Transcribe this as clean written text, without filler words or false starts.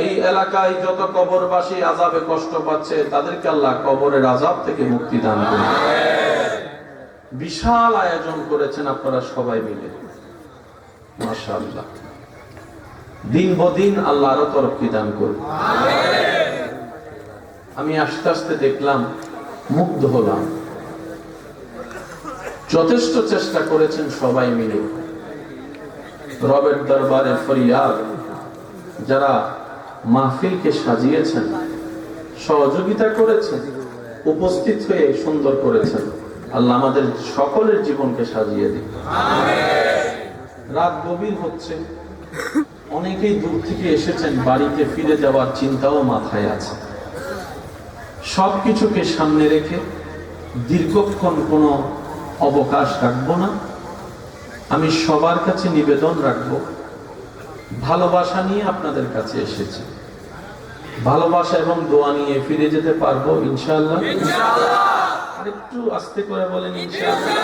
এই এলাকায় যত কবরবাসী আযাবে কষ্ট পাচ্ছে তাদেরকে আল্লাহ কবরের আযাব থেকে মুক্তি দান করুন। বিশাল আয়োজন করেছেন আপনারা সবাই মিলে, মাশাআল্লাহ। দিন বদিন আল্লাহ আরো তরক্কি দান করুন। আমি আস্তে আস্তে দেখলাম, মুগ্ধ হলাম। যথেষ্ট চেষ্টা করেছেন সবাই মিলে। রবের দরবারে ফরিয়াদ, যারা মাহফিলকে সাজিয়েছেন, সহযোগিতা করেছেন, উপস্থিত হয়ে সুন্দর করেছেন, আল্লাহ আমাদের সকলের জীবনকে সাজিয়ে দিন। রাত গভীর হচ্ছে, অনেকেই দূর থেকে এসেছেন, বাড়িতে ফিরে যাওয়ার চিন্তাও মাথায় আছে। সবকিছুকে সামনে রেখে দীর্ঘক্ষণ কোনো অবকাশ রাখবো না। আমি সবার কাছে নিবেদন রাখবো, ভালোবাসা নিয়ে আপনাদের কাছে এসেছি, ভালোবাসা এবং দোয়া নিয়ে ফিরে যেতে পারবো ইনশাআল্লাহ। একটু আস্তে করে বলেন ইনশাআল্লাহ।